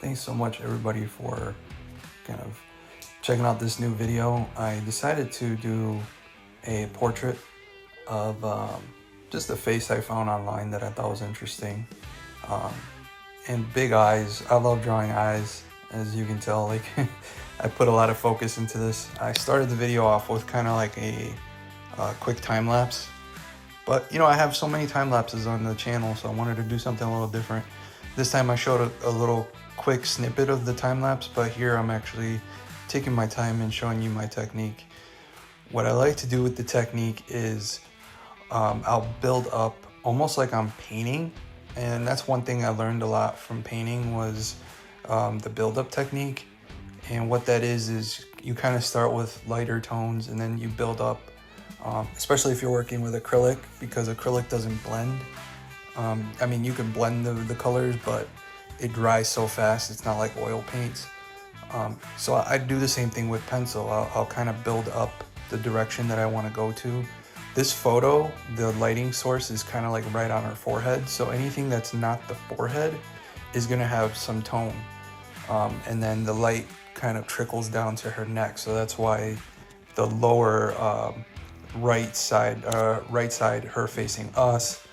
Thanks so much everybody for kind of checking out this new video. I decided to do a portrait of just a face I found online that I thought was interesting. And big eyes. I love drawing eyes, as you can tell. Like I put a lot of focus into this. I started the video off with kind of like a quick time lapse, but you know, I have so many time lapses on the channel, so I wanted to do something a little different. This time I showed a little quick snippet of the time lapse, but here I'm actually taking my time and showing you my technique. What I like to do with the technique is I'll build up almost like I'm painting, and that's one thing I learned a lot from painting was the build-up technique. And what that is you kind of start with lighter tones and then you build up, especially if you're working with acrylic, because acrylic doesn't blend. I mean, you can blend the colors, but it dries so fast. It's not like oil paints. So I do the same thing with pencil. I'll kind of build up the direction that I want to go to. This photo, the lighting source is kind of like right on her forehead. So anything that's not the forehead is going to have some tone. And then the light kind of trickles down to her neck. So that's why the lower right side, her facing us,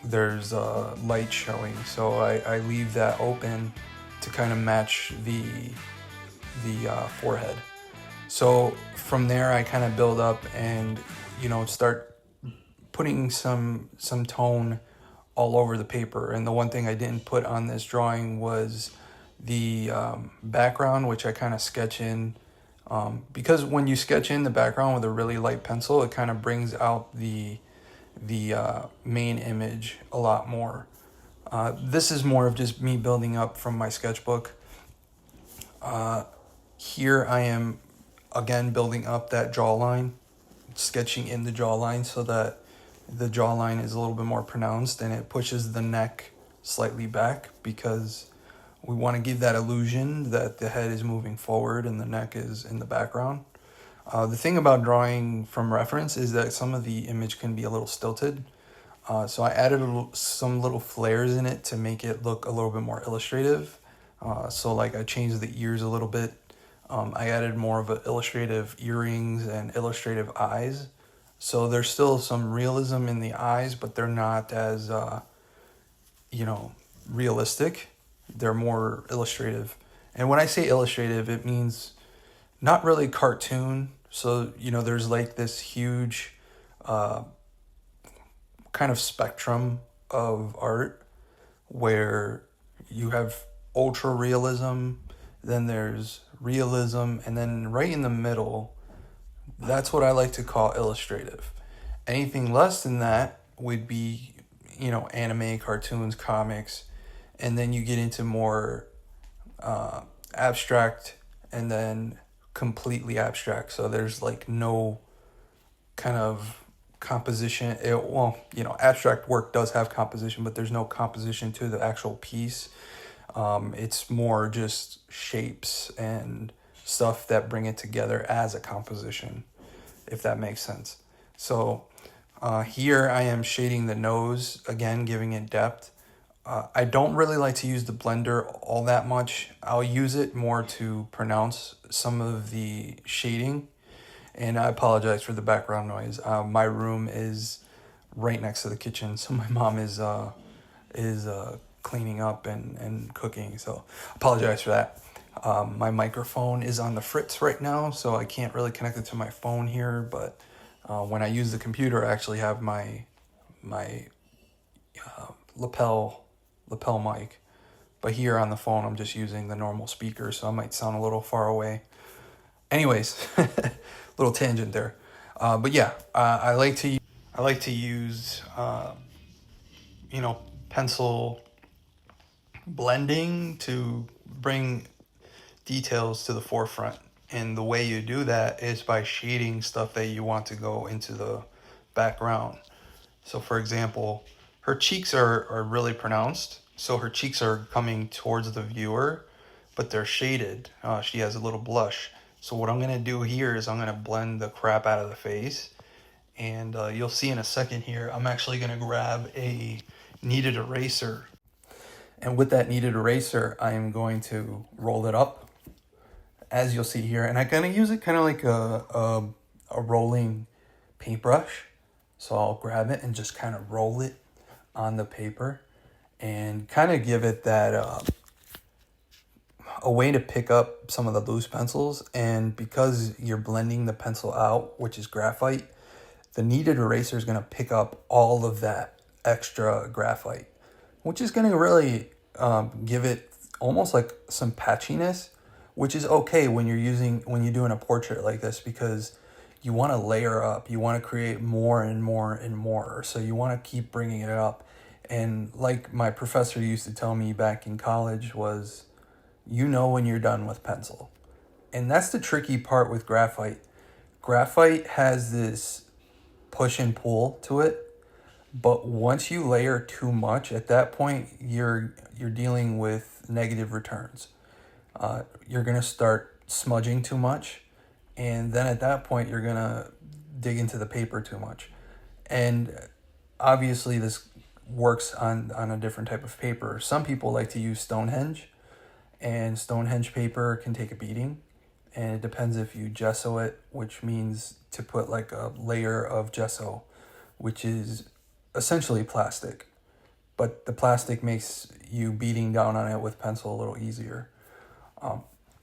there's light showing. So I leave that open to kind of match the forehead. So from there I kind of build up and, you know, start putting some tone all over the paper. And the one thing I didn't put on this drawing was the background, which I kind of sketch in, because when you sketch in the background with a really light pencil, it kind of brings out the main image a lot more. This is more of just me building up from my sketchbook. Here I am again building up that jawline, sketching in the jawline so that the jawline is a little bit more pronounced, and it pushes the neck slightly back because we want to give that illusion that the head is moving forward and the neck is in the background. The thing about drawing from reference is that some of the image can be a little stilted. So I added some little flares in it to make it look a little bit more illustrative. So like I changed the ears a little bit. I added more of an illustrative earrings and illustrative eyes. So there's still some realism in the eyes, but they're not as, you know, realistic. They're more illustrative. And when I say illustrative, it means not really cartoon. So, you know, there's like this huge kind of spectrum of art where you have ultra realism, then there's realism, and then right in the middle, that's what I like to call illustrative. Anything less than that would be, you know, anime, cartoons, comics, and then you get into more abstract and then completely abstract. So there's like no kind of composition. Well, you know, abstract work does have composition, but there's no composition to the actual piece. It's more just shapes and stuff that bring it together as a composition, if that makes sense. So here I am shading the nose, again, giving it depth. I don't really like to use the blender all that much. I'll use it more to pronounce some of the shading. And I apologize for the background noise. My room is right next to the kitchen, so my mom is cleaning up and cooking. So apologize for that. My microphone is on the fritz right now, so I can't really connect it to my phone here. But when I use the computer, I actually have my lapel mic. But here on the phone, I'm just using the normal speaker, so I might sound a little far away. Anyways, little tangent there. But yeah, I like to use pencil blending to bring details to the forefront. And the way you do that is by shading stuff that you want to go into the background. So for example, her cheeks are really pronounced. So her cheeks are coming towards the viewer, but they're shaded. She has a little blush. So what I'm going to do here is I'm going to blend the crap out of the face. And you'll see in a second here, I'm actually going to grab a kneaded eraser. And with that kneaded eraser, I am going to roll it up, as you'll see here. And I'm going to use it kind of like a rolling paintbrush. So I'll grab it and just kind of roll it on the paper and kind of give it that a way to pick up some of the loose pencils. And because you're blending the pencil out, which is graphite, the kneaded eraser is going to pick up all of that extra graphite, which is going to really give it almost like some patchiness, which is okay when you're doing a portrait like this, because you want to layer up, you want to create more and more and more. So you want to keep bringing it up. And like my professor used to tell me back in college was, when you're done with pencil. And that's the tricky part with graphite. Graphite has this push and pull to it, but once you layer too much, at that point you're dealing with negative returns. You're gonna start smudging too much, and then at that point you're gonna dig into the paper too much. And obviously this works on a different type of paper. Some people like to use Stonehenge, and Stonehenge paper can take a beating. And it depends if you gesso it, which means to put like a layer of gesso, which is essentially plastic. But the plastic makes you beating down on it with pencil a little easier.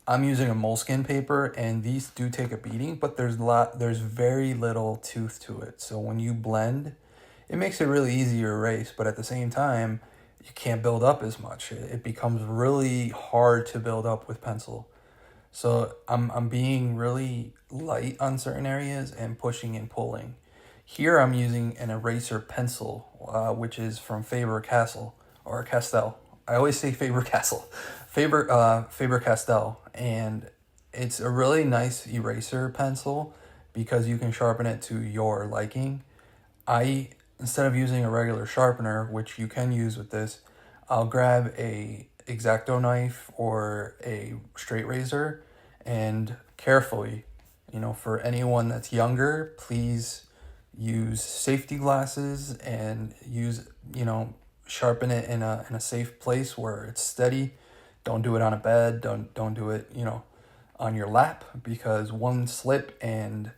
I'm using a moleskin paper, and these do take a beating, but there's very little tooth to it. So when you blend, it makes it really easy to erase, but at the same time, you can't build up as much. It becomes really hard to build up with pencil. So I'm being really light on certain areas and pushing and pulling. Here I'm using an eraser pencil, which is from Faber-Castell or Castell. I always say Faber-Castell, Faber-Castell, and it's a really nice eraser pencil because you can sharpen it to your liking. Instead of using a regular sharpener, which you can use with this, I'll grab a X-Acto knife or a straight razor, and carefully, for anyone that's younger, please use safety glasses and sharpen it in a safe place where it's steady. Don't do it on a bed. Don't do it, on your lap, because one slip and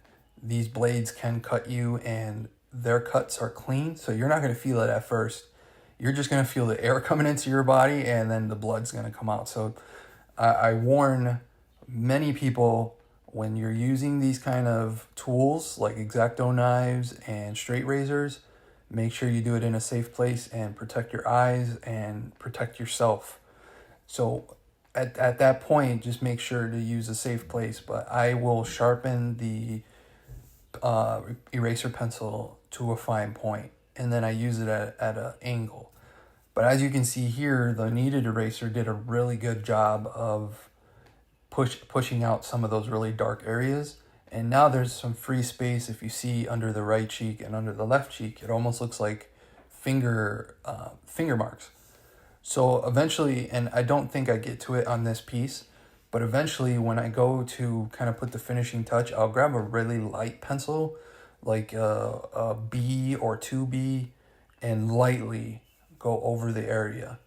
these blades can cut you, and their cuts are clean, so you're not going to feel it at first. You're just going to feel the air coming into your body, and then the blood's going to come out. So I warn many people, when you're using these kind of tools like X-Acto knives and straight razors, make sure you do it in a safe place and protect your eyes and protect yourself. So at that point, just make sure to use a safe place. But I will sharpen the eraser pencil to a fine point, and then I use it at an angle. But as you can see here, the kneaded eraser did a really good job of pushing out some of those really dark areas. And now there's some free space. If you see under the right cheek and under the left cheek, it almost looks like finger marks. So eventually, and I don't think I get to it on this piece, but eventually when I go to kind of put the finishing touch, I'll grab a really light pencil, like a B or 2B, and lightly go over the area.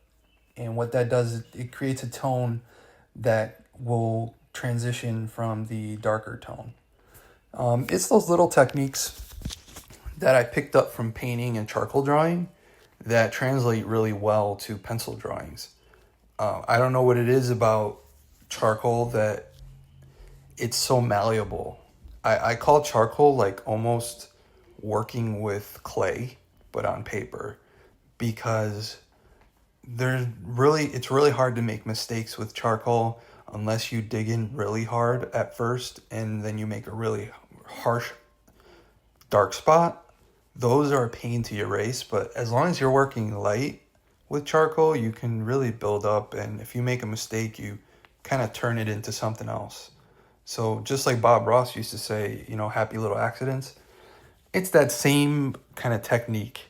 And what that does is it creates a tone that will transition from the darker tone. It's those little techniques that I picked up from painting and charcoal drawing that translate really well to pencil drawings. I don't know what it is about charcoal that it's so malleable. I call charcoal like almost working with clay, but on paper, because it's really hard to make mistakes with charcoal unless you dig in really hard at first and then you make a really harsh dark spot. Those are a pain to erase, but as long as you're working light with charcoal, you can really build up, and if you make a mistake, you kind of turn it into something else. So just like Bob Ross used to say, happy little accidents, it's that same kind of technique.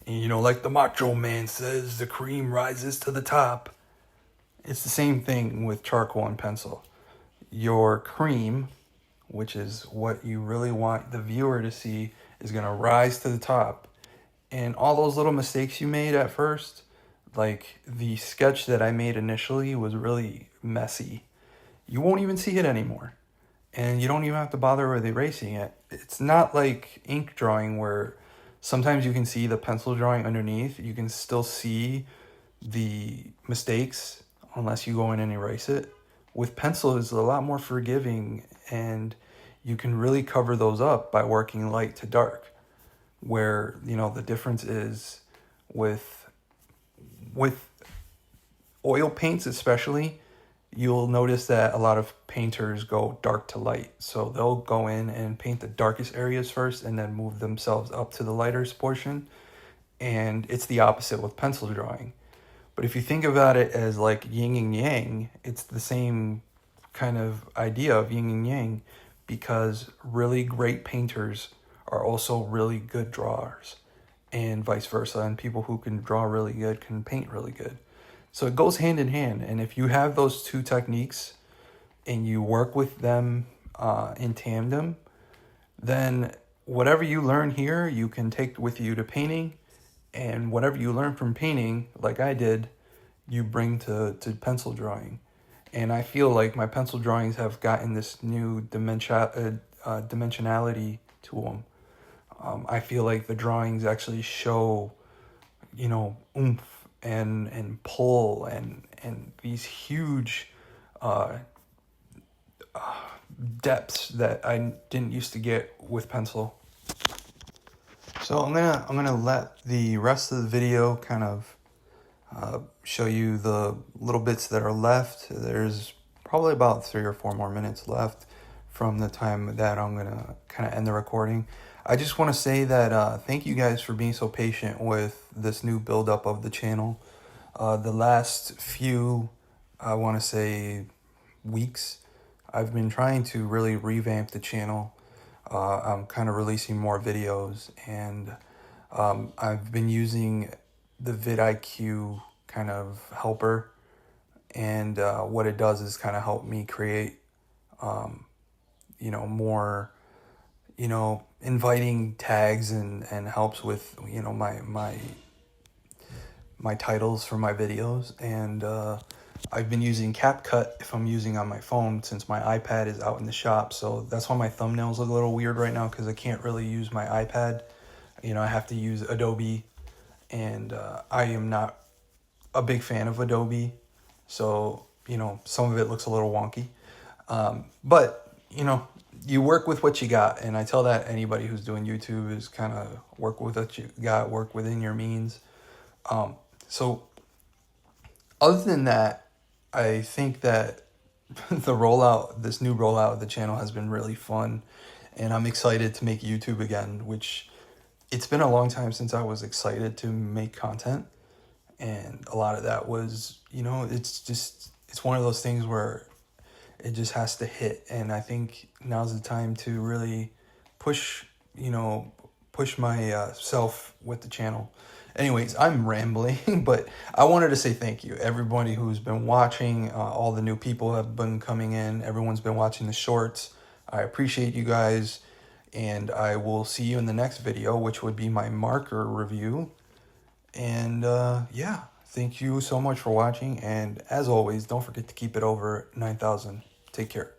And, like the Macho Man says, the cream rises to the top. It's the same thing with charcoal and pencil. Your cream, which is what you really want the viewer to see, is going to rise to the top. And all those little mistakes you made at first, like the sketch that I made initially was really messy. You won't even see it anymore. And you don't even have to bother with erasing it. It's not like ink drawing where sometimes you can see the pencil drawing underneath. You can still see the mistakes unless you go in and erase it. With pencil, it's a lot more forgiving, and you can really cover those up by working light to dark. Where, the difference is with oil paints especially, you'll notice that a lot of painters go dark to light. So they'll go in and paint the darkest areas first and then move themselves up to the lighter portion. And it's the opposite with pencil drawing. But if you think about it as like yin and yang, it's the same kind of idea of yin and yang, because really great painters are also really good drawers, and vice versa. And people who can draw really good can paint really good. So it goes hand in hand. And if you have those two techniques and you work with them in tandem, then whatever you learn here, you can take with you to painting. And whatever you learn from painting, like I did, you bring to pencil drawing. And I feel like my pencil drawings have gotten this new dimensionality to them. I feel like the drawings actually show, oomph and pull and these huge depths that I didn't used to get with pencil. So I'm gonna let the rest of the video kind of show you the little bits that are left. There's probably about 3 or 4 more minutes left from the time that I'm gonna kind of end the recording. I just want to say that thank you guys for being so patient with this new build-up of the channel. The last few, I want to say, weeks, I've been trying to really revamp the channel. I'm kind of releasing more videos, and I've been using the vidIQ kind of helper, and what it does is kind of help me create, more, inviting tags and helps with, my titles for my videos. And I've been using CapCut if I'm using on my phone, since my iPad is out in the shop. So that's why my thumbnails look a little weird right now, because I can't really use my iPad. I have to use Adobe, and I am not a big fan of Adobe. So, some of it looks a little wonky. But, you work with what you got. And I tell that anybody who's doing YouTube is kind of work with what you got, work within your means. So other than that, I think that this new rollout of the channel has been really fun, and I'm excited to make YouTube again, which it's been a long time since I was excited to make content. And a lot of that was, it's one of those things where it just has to hit. And I think now's the time to really push myself with the channel. Anyways, I'm rambling, but I wanted to say thank you. Everybody who's been watching, all the new people have been coming in. Everyone's been watching the shorts. I appreciate you guys. And I will see you in the next video, which would be my marker review. And thank you so much for watching. And as always, don't forget to keep it over 9,000. Take care.